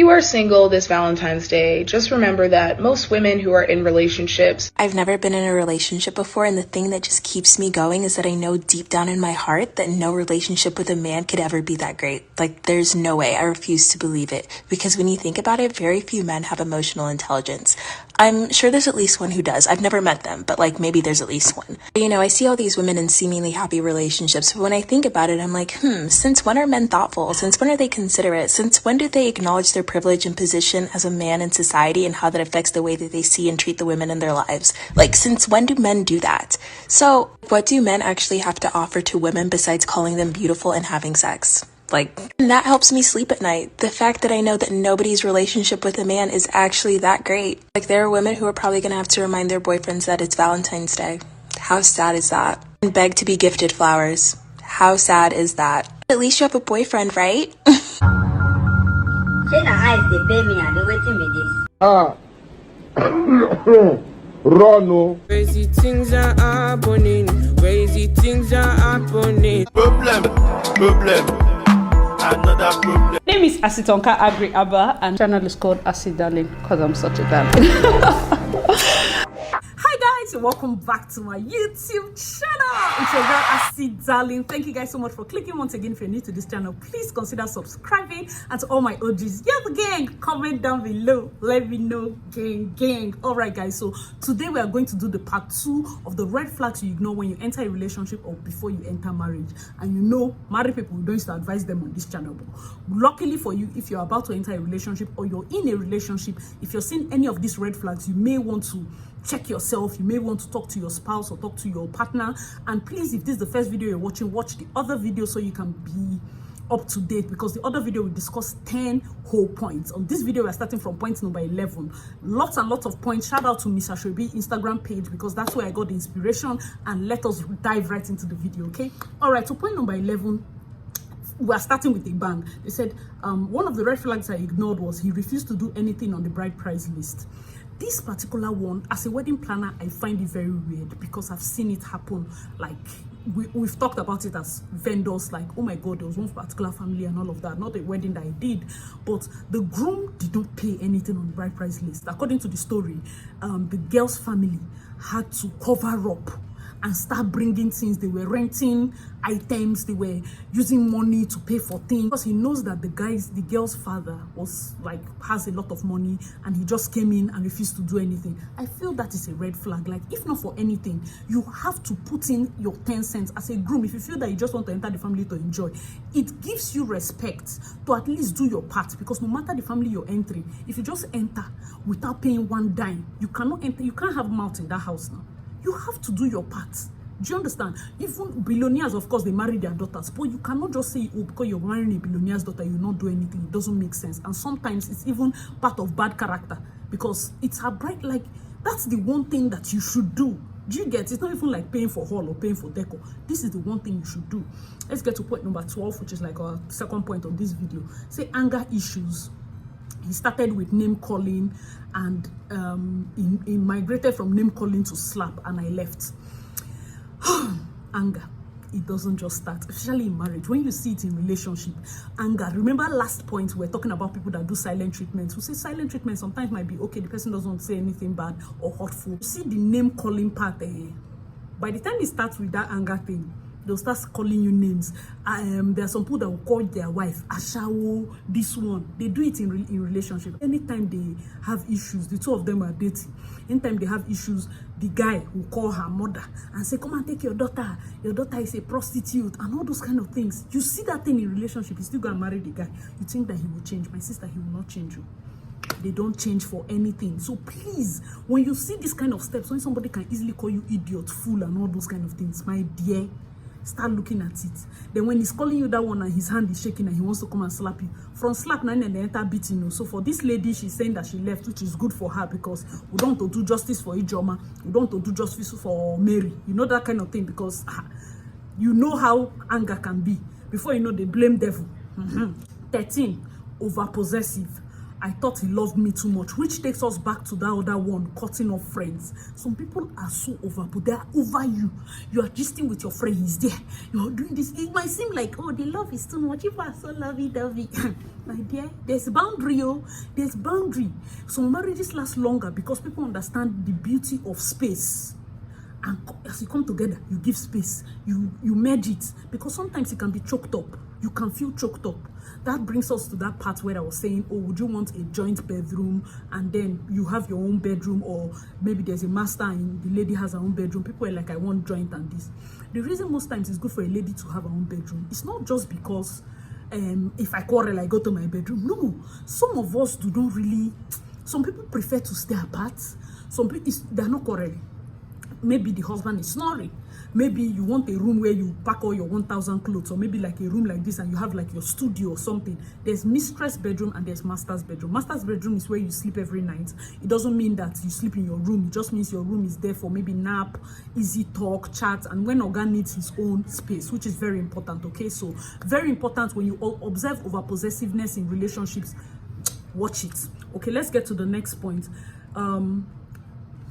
you are single this Valentine's Day, just remember that most women who are in relationships. I've never been in a relationship before, and the thing that just keeps me going is that I know deep down in my heart that no relationship with a man could ever be that great. Like, there's no way. I refuse to believe it. Because when you think about it, very few men have emotional intelligence. I'm sure there's at least one who does. I've never met them, but like maybe there's at least one. You know, I see all these women in seemingly happy relationships, but when I think about it, I'm like, since when are men thoughtful? Since when are they considerate? Since when do they acknowledge their privilege and position as a man in society and how that affects the way that they see and treat the women in their lives? Like, since when do men do that? So, what do men actually have to offer to women besides calling them beautiful and having sex? And that helps me sleep at night. The fact that I know that nobody's relationship with a man is actually that great. Like, there are women who are probably gonna have to remind their boyfriends that it's Valentine's Day. How sad is that? And beg to be gifted flowers. How sad is that? At least you have a boyfriend, right? Rono. Crazy things are happening. Crazy things are happening. Problem. Another problem. Name is Asitonka Agri Abba, and channel is called Acid Darling because I'm such a darling. Hi guys, welcome back to my YouTube channel. It's your girl Acid Darling. Thank you guys so much for clicking. Once again, if you're new to this channel, please consider subscribing. And to all my OGs, yeah, the gang, comment down below, let me know, gang. All right guys, so today we are going to do the part 2 of the red flags you ignore when you enter a relationship or before you enter marriage. And you know, married people, we don't used to advise them on this channel, but luckily for you, if you're about to enter a relationship or you're in a relationship, if you're seeing any of these red flags, you may want to check yourself. You may want to talk to your spouse or talk to your partner. And please, if this is the first video you're watching, watch the other video so you can be up to date, because the other video will discuss 10 whole points. On this video, we're starting from point number 11. Lots and lots of points. Shout out to Miss Ashwebi Instagram page, because that's where I got the inspiration. And let us dive right into the video, okay? All right, so point number 11, we are starting with a bang. They said one of the red flags I ignored was he refused to do anything on the bride price list. This particular one, as a wedding planner, I find it very weird because I've seen it happen. Like, we've talked about it as vendors, like, oh my God, there was one particular family and all of that. Not a wedding that I did, but the groom did not pay anything on the bride price list. According to the story, the girl's family had to cover up and start bringing things. They were renting items, they were using money to pay for things, because he knows that the girl's father was like, has a lot of money, and he just came in and refused to do anything. I feel that is a red flag. Like, if not for anything, you have to put in your 10 cents as a groom. If you feel that you just want to enter the family to enjoy, it gives you respect to at least do your part, because no matter the family you're entering, if you just enter without paying one dime, you cannot enter. You can't have mouth in that house now. You have to do your part. Do you understand? Even billionaires, of course, they marry their daughters, but you cannot just say, oh, because you're marrying a billionaire's daughter, you not do anything. It doesn't make sense. And sometimes it's even part of bad character, because it's her bride. Like, that's the one thing that you should do. Do you get? It's not even like paying for hall or paying for deco. This is the one thing you should do. Let's get to point number 12, which is like our second point on this video. Say anger issues. He started with name calling, and he migrated from name calling to slap, and I left. Anger, it doesn't just start, especially in marriage. When you see it in relationship, anger. Remember last point, we're talking about people that do silent treatments. Who say silent treatment sometimes might be okay, the person doesn't say anything bad or hurtful. You see the name calling part, by the time it starts with that anger thing, they'll start calling you names. There are some people that will call their wife Ashawo, this one. They do it in relationship. Anytime they have issues, the two of them are dating. Anytime they have issues, the guy will call her mother and say, come and take your daughter. Your daughter is a prostitute, and all those kind of things. You see that thing in relationship, you still gonna marry the guy. You think that he will change. My sister, he will not change you. They don't change for anything. So please, when you see this kind of steps, when somebody can easily call you idiot, fool, and all those kind of things, my dear, start looking at it. Then when he's calling you that one and his hand is shaking and he wants to come and slap you, from slap now and they enter beating. So for this lady, she's saying that she left, which is good for her, because we don't want to do justice for Ijoma, we don't want to do justice for Mary, you know, that kind of thing, because you know how anger can be. Before you know, they blame devil. 13, over possessive. I thought he loved me too much, which takes us back to that other one, cutting off friends. Some people are so over, but they're over you. You are gisting with your friend, he's there. You're doing this. It might seem like, oh, the love is too much. You are so lovey-dovey. My dear, there's boundary, oh. There's boundary. Some marriages last longer because people understand the beauty of space. And as you come together, you give space, you merge it, because sometimes it can be choked up. You can feel choked up. That brings us to that part where I was saying, oh, would you want a joint bedroom and then you have your own bedroom, or maybe there's a master and the lady has her own bedroom. People are like, I want joint and this. The reason most times it's good for a lady to have her own bedroom, it's not just because if I quarrel, I go to my bedroom. No, some of us do not really. Some people prefer to stay apart. Some people, they're not quarreling. Maybe the husband is snoring. Maybe you want a room where you pack all your 1,000 clothes, or maybe like a room like this and you have like your studio or something. There's mistress bedroom and there's master's bedroom. Master's bedroom is where you sleep every night. It doesn't mean that you sleep in your room. It just means your room is there for maybe nap, easy talk, chat, and when Oga needs his own space, which is very important, okay? So very important when you observe over possessiveness in relationships, watch it. Okay, let's get to the next point.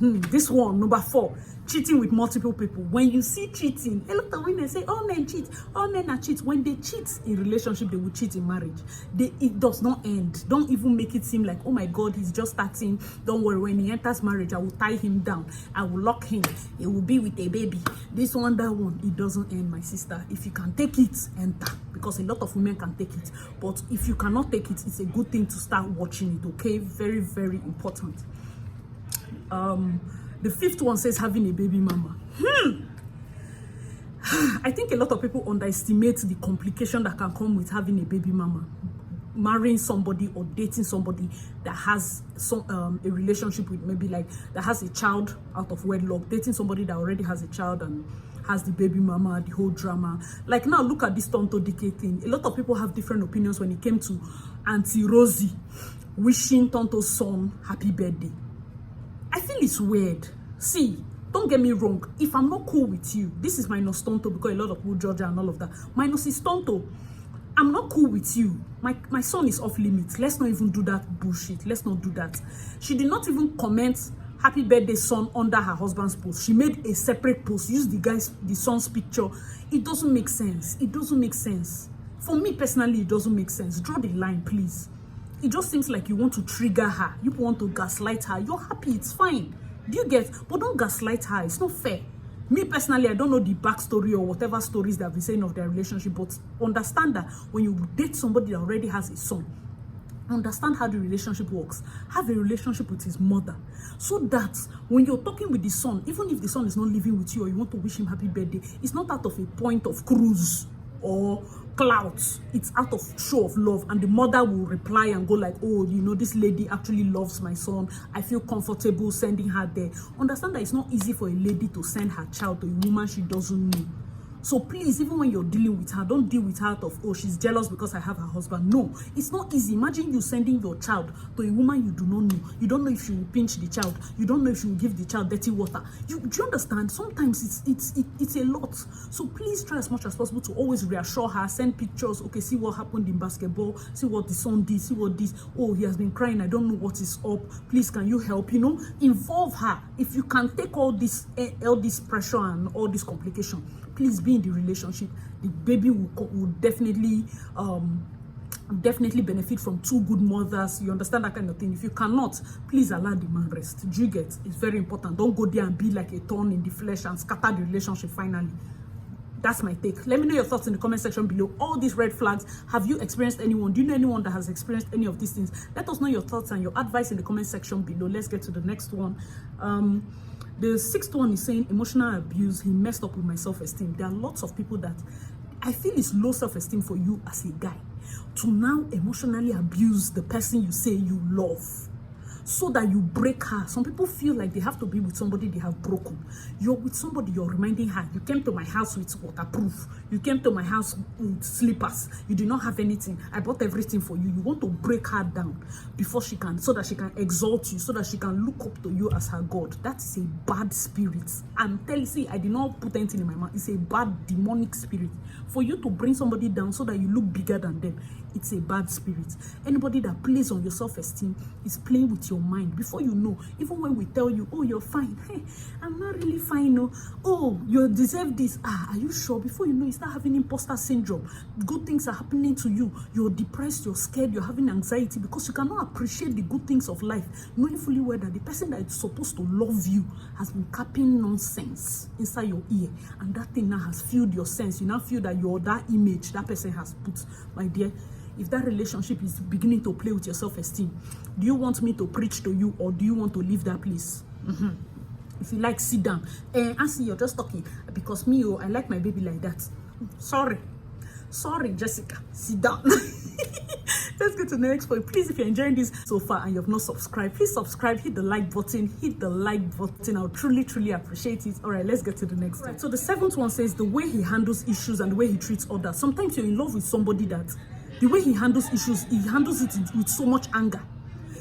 This one, number 4, cheating with multiple people. When you see cheating, a lot of women say, all men cheat, all men are cheats. When they cheat in relationship, they will cheat in marriage. It does not end. Don't even make it seem like, oh my God, he's just starting. Don't worry, when he enters marriage, I will tie him down. I will lock him. He will be with a baby. This one, that one, it doesn't end, my sister. If you can take it, enter. Because a lot of women can take it. But if you cannot take it, it's a good thing to start watching it, okay? Very, very important. The 5th one says having a baby mama. I think a lot of people underestimate the complication that can come with having a baby mama. Marrying somebody or dating somebody that has some a relationship with, maybe like that has a child out of wedlock, dating somebody that already has a child and has the baby mama, the whole drama. Like now, look at this Tonto Dike thing. A lot of people have different opinions when it came to Auntie Rosie wishing Tonto's son happy birthday. I feel it's weird. See, don't get me wrong. If I'm not cool with you, this is minus Tonto, because a lot of people judge her and all of that. Minus is Tonto. I'm not cool with you. My son is off limits. Let's not even do that bullshit. Let's not do that. She did not even comment happy birthday son under her husband's post. She made a separate post, used the son's picture. It doesn't make sense. It doesn't make sense. For me personally, it doesn't make sense. Draw the line, please. It just seems like you want to trigger her. You want to gaslight her. You're happy, it's fine. Do you get? But don't gaslight her. It's not fair. Me personally, I don't know the backstory or whatever stories they've been saying of their relationship, but understand that when you date somebody that already has a son, understand how the relationship works. Have a relationship with his mother, so that when you're talking with the son, even if the son is not living with you or you want to wish him happy birthday, it's not out of a point of cruise or clouds. It's out of show of love, and the mother will reply and go like, oh, you know, this lady actually loves my son. I feel comfortable sending her there. Understand that it's not easy for a lady to send her child to a woman she doesn't know. So please, even when you're dealing with her, don't deal with her out of, oh, she's jealous because I have her husband. No, it's not easy. Imagine you sending your child to a woman you do not know. You don't know if she will pinch the child. You don't know if she will give the child dirty water. Do you understand? Sometimes it's a lot. So please try as much as possible to always reassure her, send pictures. Okay, see what happened in basketball. See what the son did. See what this. Oh, he has been crying. I don't know what is up. Please, can you help? You know, involve her. If you can take all this pressure and all this complication, please be in the relationship. The baby will definitely benefit from 2 good mothers. You understand that kind of thing. If you cannot, please allow the man rest. Do you get? It's very important. Don't go there and be like a thorn in the flesh and scatter the relationship finally. That's my take. Let me know your thoughts in the comment section below. All these red flags, have you experienced anyone? Do you know anyone that has experienced any of these things? Let us know your thoughts and your advice in the comment section below. Let's get to the next one. The 6th one is saying emotional abuse. He messed up with my self-esteem. There are lots of people that I feel it's low self-esteem for you as a guy to now emotionally abuse the person you say you love, so that you break her. Some people feel like they have to be with somebody they have broken. You're with somebody, you're reminding her, you came to my house with waterproof. You came to my house with slippers. You did not have anything. I bought everything for you. You want to break her down before she can, so that she can exalt you, so that she can look up to you as her God. That is a bad spirit. I'm telling you, I did not put anything in my mouth. It's a bad demonic spirit. For you to bring somebody down so that you look bigger than them, it's a bad spirit. Anybody that plays on your self-esteem is playing with your mind. Before you know, even when we tell you, oh, you're fine, hey, I'm not really fine, no. Oh, you deserve this. Ah, are you sure? Before you know, you start having imposter syndrome. Good things are happening to you. You're depressed, you're scared, you're having anxiety because you cannot appreciate the good things of life, knowing fully well that the person that is supposed to love you has been capping nonsense inside your ear, and that thing now has filled your sense. You now feel that you're that image that person has put. My dear, if that relationship is beginning to play with your self-esteem, do you want me to preach to you, or do you want to leave that place? If you like, sit down. And see, you're just talking because me, oh, I like my baby like that. Sorry, Jessica, sit down. Let's get to the next point. Please, if you're enjoying this so far and you have not subscribed, please subscribe, hit the like button, I'll truly appreciate it. All right, let's get to the next one. So the 7th one says the way he handles issues and the way he treats others. Sometimes you're in love with somebody that the way he handles issues, he handles it with so much anger.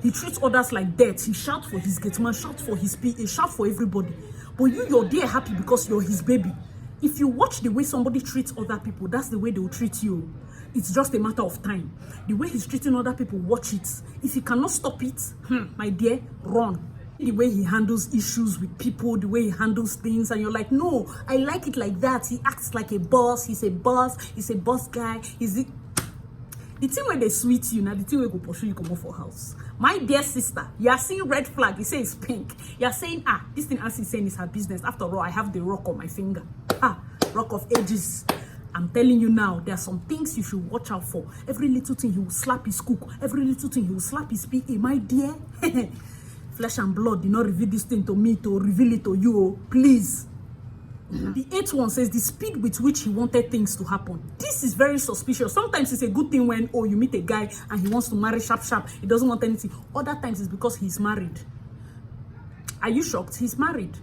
He treats others like dirt. He shouts for his gate man, shouts for his PA, shouts for everybody. But you're there happy because you're his baby. If you watch the way somebody treats other people, that's the way they will treat you. It's just a matter of time. The way he's treating other people, watch it. If he cannot stop it, my dear, run. The way he handles issues with people, the way he handles things, and you're like, no, I like it like that. He acts like a boss. He's a boss guy. The thing where they sweet you, now the thing where go pursue you come off for house. My dear sister, you are seeing red flag. You say it's pink. You are saying, this thing Asi is saying is her business. After all, I have the rock on my finger. Rock of ages. I'm telling you now, there are some things you should watch out for. Every little thing he will slap his cook. Every little thing he will slap his PA. My dear, flesh and blood did not reveal this thing to me to reveal it to you. Please. The 8th one says the speed with which he wanted things to happen. This is very suspicious. Sometimes it's a good thing when, you meet a guy and he wants to marry sharp. He doesn't want anything. Other times it's because he's married. Are you shocked? He's married.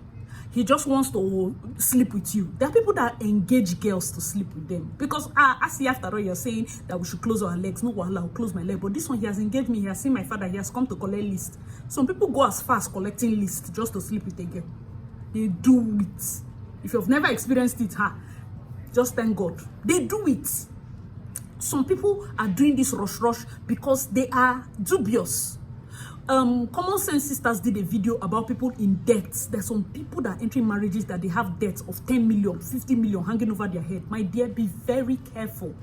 He just wants to sleep with you. There are people that engage girls to sleep with them. Because, I see after all, you're saying that we should close our legs. No, I'll close my leg. But this one, he has engaged me. He has seen my father. He has come to collect list. Some people go as far as collecting lists just to sleep with a girl. They do it. If you've never experienced it, just thank God. They do it. Some people are doing this rush because they are dubious. Common Sense Sisters did a video about people in debt. There's some people that are entering marriages that they have debts of 10 million, 50 million hanging over their head. My dear, be very careful.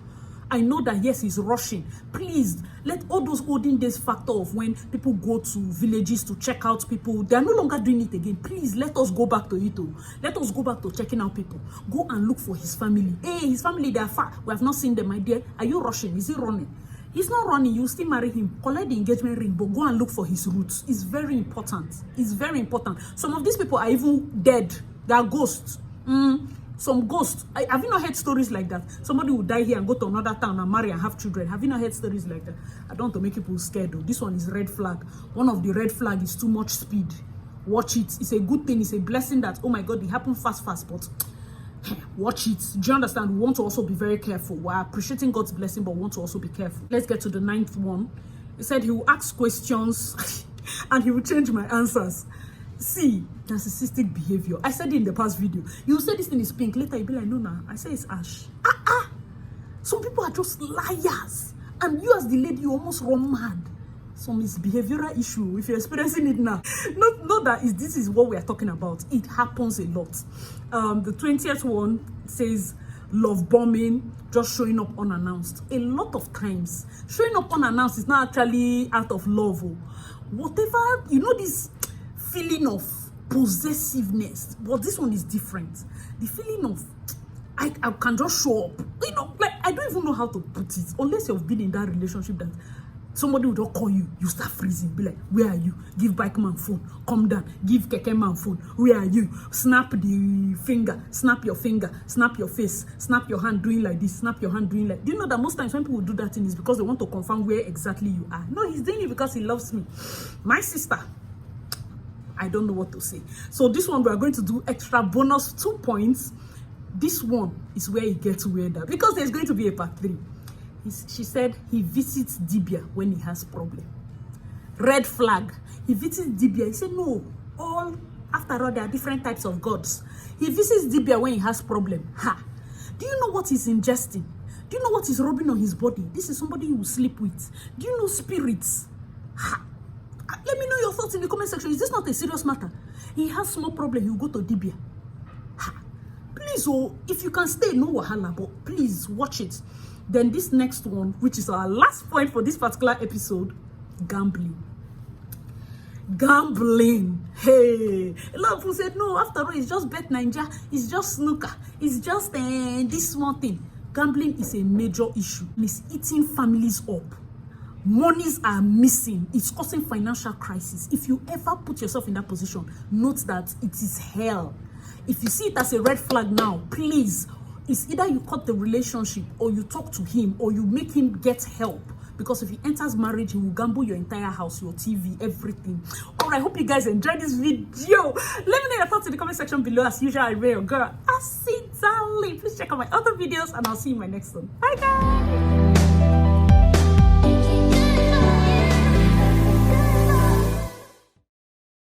I know that, yes, he's rushing. Please, let all those olden days factor of when people go to villages to check out people, they're no longer doing it again. Please, let us go back to it. Let us go back to checking out people. Go and look for his family. Hey, his family, they are far. We have not seen them, my dear. Are you rushing? Is he running? He's not running. You still marry him. Collect the engagement ring, but go and look for his roots. It's very important. It's very important. Some of these people are even dead. They are ghosts. Some ghosts. Have you not heard stories like that? Somebody will die here and go to another town and marry and have children. Have you not heard stories like that? I don't want to make people scared though. This one is red flag. One of the red flag is too much speed. Watch it. It's a good thing. It's a blessing that, oh my God, it happened fast, but watch it. Do you understand? We want to also be very careful. We're appreciating God's blessing, but we want to also be careful. Let's get to the 9th one. He said he will ask questions and he will change my answers. See, narcissistic behavior. I said it in the past video. You say this thing is pink. Later, you'll be like, no, I say it's ash. Some people are just liars. And you as the lady, you almost run mad. Some is behavioral issue. If you're experiencing it now, not that this is what we are talking about. It happens a lot. The 20th one says love bombing, just showing up unannounced. A lot of times, showing up unannounced is not actually out of love. Whatever, this feeling of possessiveness, but this one is different. The feeling of I can just show up. Like I don't even know how to put it. Unless you've been in that relationship that somebody will just call you, you start freezing, be like, where are you? Give bike man phone, come down, give keke man phone, where are you? Snap the finger, snap your finger, snap your face, snap your hand doing like this, snap your hand doing like. Do you know that most times when people do that thing is because they want to confirm where exactly you are? No, he's doing it because he loves me. My sister, I don't know what to say. So this one, we are going to do extra bonus 2 points. This one is where it gets weirder because there's going to be a part 3. She said he visits Dibia when he has problem. Red flag. He visits Dibia. He said, no, after all, there are different types of gods. He visits Dibia when he has problem. Do you know what he's ingesting? Do you know what is rubbing on his body? This is somebody you will sleep with. Do you know spirits? Let me know your thoughts in the comment section. Is this not a serious matter? He has small problem. He will go to Dibia. Please, if you can stay, no wahala, but please watch it. Then this next one, which is our last point for this particular episode, gambling. Gambling. Hey, a lot of people said, no, after all, it's just Bet Ninja, it's just snooker, it's just this small thing. Gambling is a major issue. It's eating families up. Monies are missing. It's causing financial crisis. If you ever put yourself in that position, note that it is hell. If you see it as a red flag now, please, it's either you cut the relationship or you talk to him or you make him get help. Because if he enters marriage, he will gamble your entire house, your TV, everything. All right, I hope you guys enjoyed this video. Let me know your thoughts in the comment section below. As usual, I rate your girl, Darling. Please check out my other videos and I'll see you in my next one. Bye, guys.